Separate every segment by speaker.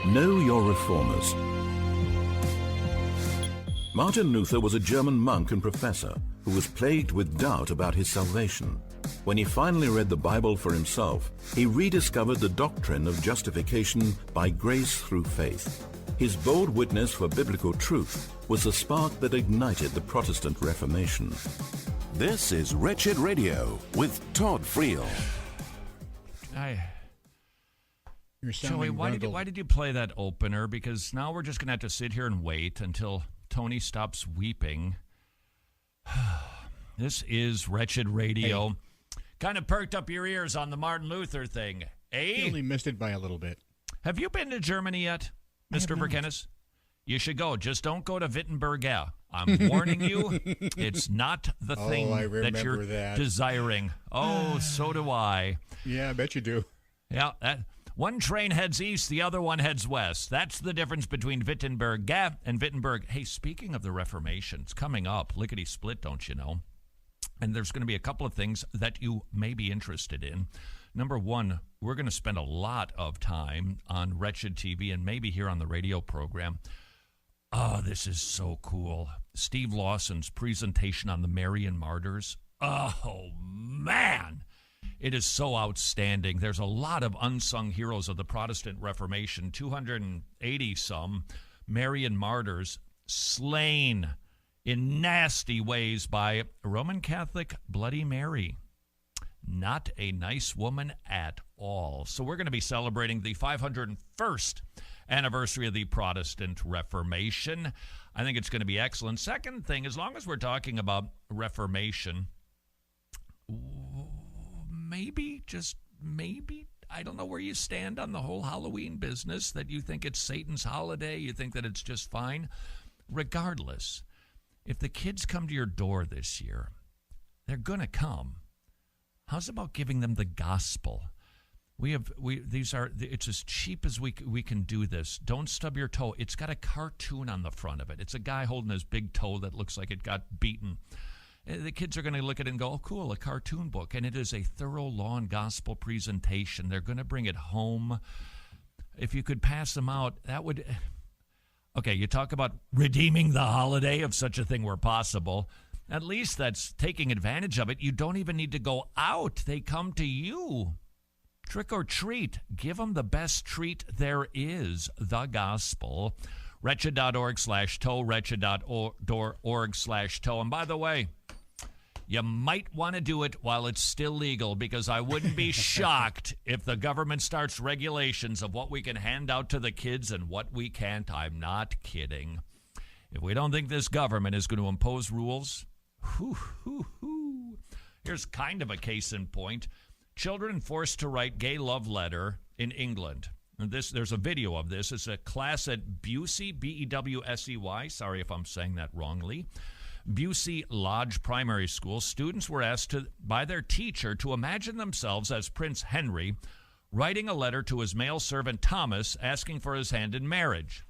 Speaker 1: Know your reformers. Martin Luther was a German monk and professor who was plagued with doubt about his salvation. When he finally read the Bible for himself, he rediscovered the doctrine of justification by grace through faith. His bold witness for biblical truth was the spark that ignited the Protestant Reformation.
Speaker 2: This is Wretched Radio with Todd Friel.
Speaker 3: Joey, why did you play that opener? Because now we're just going to have to sit here and wait until Tony stops weeping. This is Wretched Radio. Hey. Kind of perked up your ears on the Martin Luther thing, eh?
Speaker 4: You only missed it by a little bit.
Speaker 3: Have you been to Germany yet, Mr. Verkenis? You should go. Just don't go to Wittenberg. I'm warning you, it's not the thing that you're desiring. Oh, so do I.
Speaker 4: Yeah, I bet you do.
Speaker 3: Yeah, one train heads east, the other one heads west. That's the difference between Wittenberg and Wittenberg. Hey, speaking of the Reformation, it's coming up, lickety-split, don't you know? And there's going to be a couple of things that you may be interested in. Number one, we're going to spend a lot of time on Wretched TV and maybe here on the radio program. Oh, this is so cool. Steve Lawson's presentation on the Marian martyrs. Oh, man. It is so outstanding. There's a lot of unsung heroes of the Protestant Reformation, 280-some Marian martyrs slain in nasty ways by Roman Catholic Bloody Mary. Not a nice woman at all. So we're going to be celebrating the 501st anniversary of the Protestant Reformation. I think it's going to be excellent. Second thing, as long as we're talking about Reformation, maybe, just maybe, I don't know where you stand on the whole Halloween business, that you think it's Satan's holiday, you think that it's just fine. Regardless, if the kids come to your door this year, they're going to come. How's about giving them the gospel? It's as cheap as we can do this. Don't stub your toe. It's got a cartoon on the front of it. It's a guy holding his big toe that looks like it got beaten. The kids are going to look at it and go, oh, cool, a cartoon book. And it is a thorough law and gospel presentation. They're going to bring it home. If you could pass them out, that would... Okay, you talk about redeeming the holiday, if such a thing were possible. At least that's taking advantage of it. You don't even need to go out. They come to you. Trick or treat. Give them the best treat there is, the gospel. Wretched.org/tow, wretched.org/tow. And by the way, you might want to do it while it's still legal, because I wouldn't be shocked if the government starts regulations of what we can hand out to the kids and what we can't. I'm not kidding. If we don't think this government is going to impose rules, here's kind of a case in point. Children forced to write gay love letter in England. And there's a video of this. It's a class at Bewsey, B-E-W-S-E-Y. Sorry if I'm saying that wrongly. Bewsey Lodge Primary School. Students were asked by their teacher to imagine themselves as Prince Henry writing a letter to his male servant Thomas asking for his hand in marriage.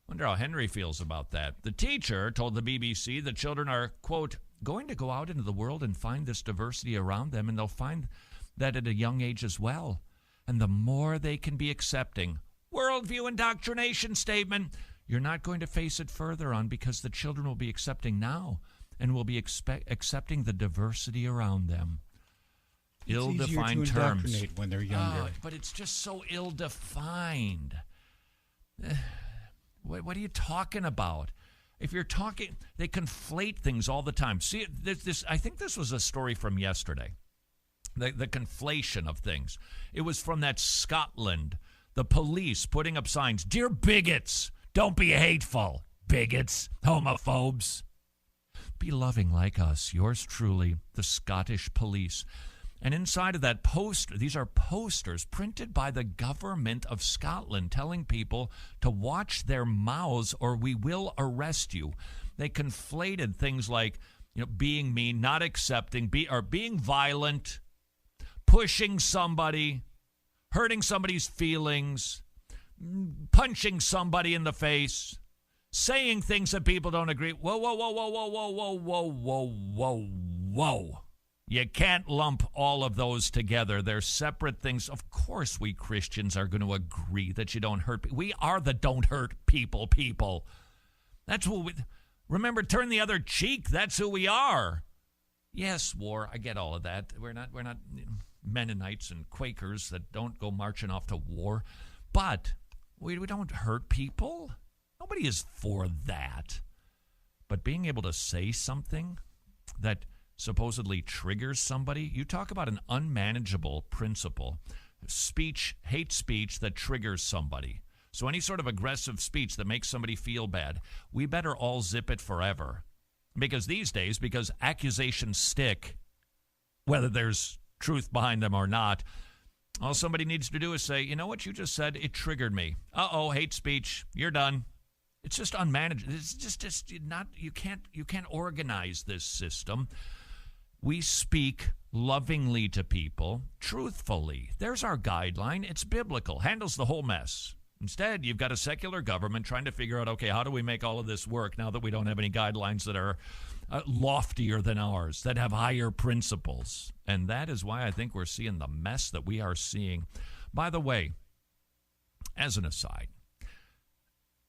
Speaker 3: Wonder how Henry feels about that. The teacher told the BBC the children are, quote, going to go out into the world and find this diversity around them, and they'll find that at a young age as well. And the more they can be accepting, worldview indoctrination statement, you're not going to face it further on, because the children will be accepting now and will be accepting the diversity around them. Ill-defined
Speaker 4: terms. It's easier to indoctrinate when they're younger.
Speaker 3: But it's just so ill-defined. What are you talking about? If you're talking, they conflate things all the time. See, I think this was a story from yesterday. The conflation of things. It was from that Scotland. The police putting up signs, "Dear bigots, don't be hateful. Bigots, homophobes. Be loving like us." Yours truly, the Scottish police. And inside of that poster, these are posters printed by the government of Scotland telling people to watch their mouths or we will arrest you. They conflated things like, being mean, not accepting, being violent, pushing somebody, hurting somebody's feelings, punching somebody in the face, saying things that people don't agree. Whoa, whoa, whoa, whoa, whoa, whoa, whoa, whoa, whoa, whoa. You can't lump all of those together. They're separate things. Of course we Christians are going to agree that you don't hurt people. We are the don't hurt people. That's what we... Remember, turn the other cheek. That's who we are. Yes, war. I get all of that. We're not Mennonites and Quakers that don't go marching off to war. But we don't hurt people. Nobody is for that. But being able to say something that supposedly triggers somebody, you talk about an unmanageable principle. Hate speech that triggers somebody. So any sort of aggressive speech that makes somebody feel bad, we better all zip it forever. Because these days, because accusations stick, whether there's truth behind them or not, all somebody needs to do is say, you know what you just said? It triggered me. Uh-oh, hate speech. You're done. It's just unmanageable. It's just not, you can't organize this system. We speak lovingly to people, truthfully. There's our guideline. It's biblical. Handles the whole mess. Instead, you've got a secular government trying to figure out, okay, how do we make all of this work now that we don't have any guidelines that are loftier than ours, that have higher principles? And that is why I think we're seeing the mess that we are seeing. By the way, as an aside,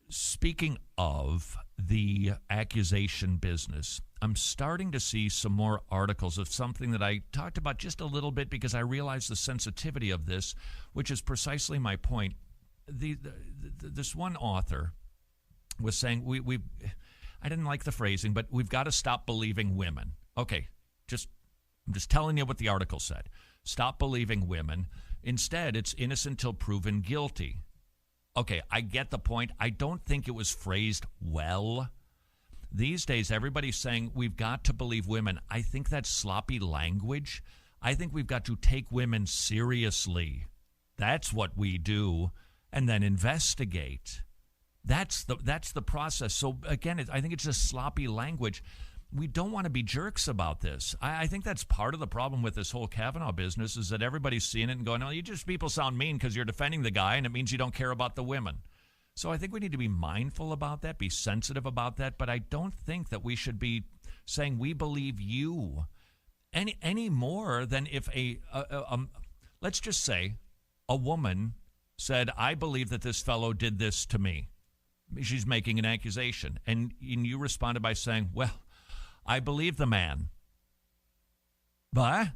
Speaker 3: speaking of the accusation business, I'm starting to see some more articles of something that I talked about just a little bit because I realize the sensitivity of this, which is precisely my point. This one author was saying, I didn't like the phrasing, but we've got to stop believing women. Okay, I'm just telling you what the article said. Stop believing women. Instead, it's innocent till proven guilty. Okay, I get the point. I don't think it was phrased well. These days, everybody's saying we've got to believe women. I think that's sloppy language. I think we've got to take women seriously. That's what we do. And then investigate. That's the process. So again, I think it's just sloppy language. We don't want to be jerks about this. I think that's part of the problem with this whole Kavanaugh business is that everybody's seeing it and going, oh, people sound mean because you're defending the guy and it means you don't care about the women. So I think we need to be mindful about that, be sensitive about that, but I don't think that we should be saying we believe you any more than if let's just say a woman said, I believe that this fellow did this to me. She's making an accusation. And you responded by saying, well, I believe the man. But?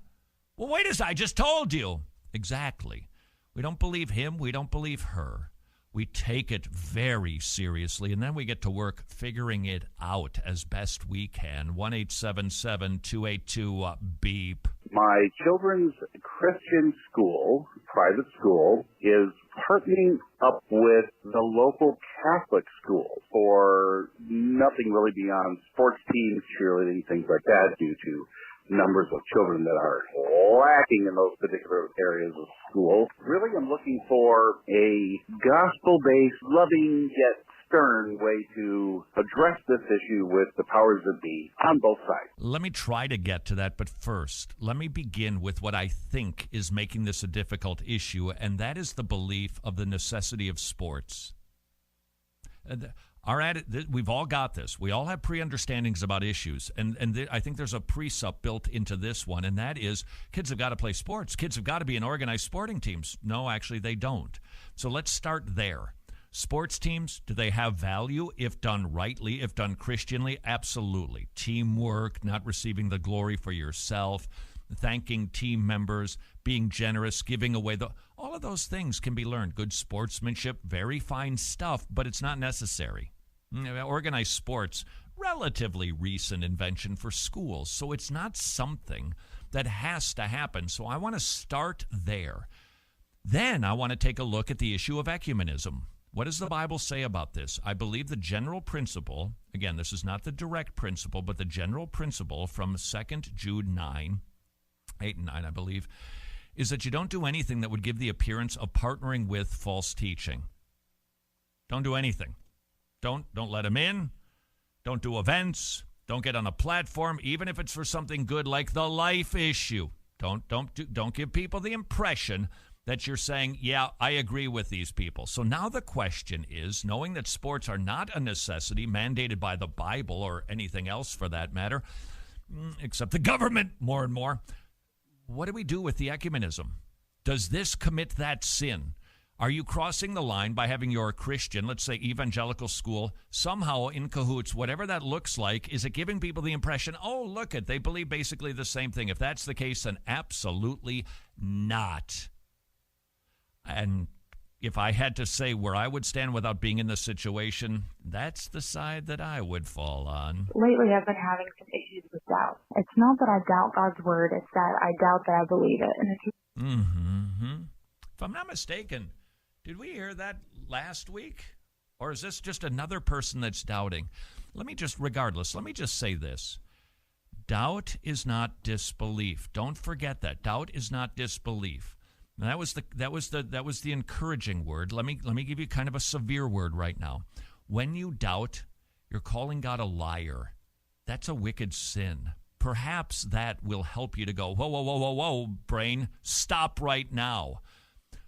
Speaker 3: Well, wait a second, I just told you. Exactly. We don't believe him. We don't believe her. We take it very seriously, and then we get to work figuring it out as best we can. 1-877-282-BEEP.
Speaker 5: My children's Christian school, private school, is partnering up with the local Catholic school for nothing really beyond sports teams, cheerleading, things like that, due to numbers of children that are lacking in those particular areas of school. Really, I'm looking for a gospel-based, loving yet stern way to address this issue with the powers that be on both sides.
Speaker 3: Let me try to get to that, but first, let me begin with what I think is making this a difficult issue, and that is the belief of the necessity of sports. We've all got this. We all have pre-understandings about issues, and I think there's a precept built into this one, and that is kids have got to play sports. Kids have got to be in organized sporting teams. No, actually, they don't. So let's start there. Sports teams, do they have value if done rightly, if done Christianly? Absolutely. Teamwork, not receiving the glory for yourself, thanking team members, being generous, giving away all of those things can be learned. Good sportsmanship, very fine stuff, but it's not necessary. Organized sports, relatively recent invention for schools, so it's not something that has to happen. So I want to start there. Then I want to take a look at the issue of ecumenism. What does the Bible say about this? I believe the general principle, again, this is not the direct principle, but the general principle from 2 Jude 9, 8 and 9, I believe, is that you don't do anything that would give the appearance of partnering with false teaching. Don't do anything. Don't let them in. Don't do events. Don't get on a platform, even if it's for something good like the life issue. Don't give people the impression that you're saying, yeah, I agree with these people. So now the question is, knowing that sports are not a necessity mandated by the Bible or anything else for that matter, except the government more and more. What do we do with the ecumenism? Does this commit that sin? Are you crossing the line by having your Christian, let's say evangelical school, somehow in cahoots, whatever that looks like? Is it giving people the impression, oh, look they believe basically the same thing? If that's the case, then absolutely not. And if I had to say where I would stand without being in the situation, that's the side that I would fall on.
Speaker 6: Lately, I've been having some issues with doubt. It's not that I doubt God's word, it's that I doubt that I believe it. And it's
Speaker 3: If I'm not mistaken, did we hear that last week? Or is this just another person that's doubting? Let me just say this. Doubt is not disbelief. Don't forget that. Doubt is not disbelief. And that was the encouraging word. Let me give you kind of a severe word right now. When you doubt, you're calling God a liar. That's a wicked sin. Perhaps that will help you to go, whoa, brain, stop right now.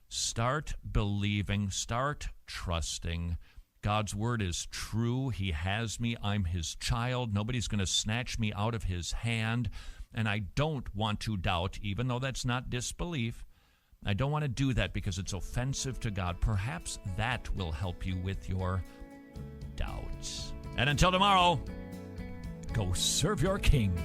Speaker 3: Start believing, start trusting. God's word is true. He has me. I'm his child. Nobody's going to snatch me out of his hand. And I don't want to doubt, even though that's not disbelief. I don't want to do that because it's offensive to God. Perhaps that will help you with your doubts. And until tomorrow, go serve your King.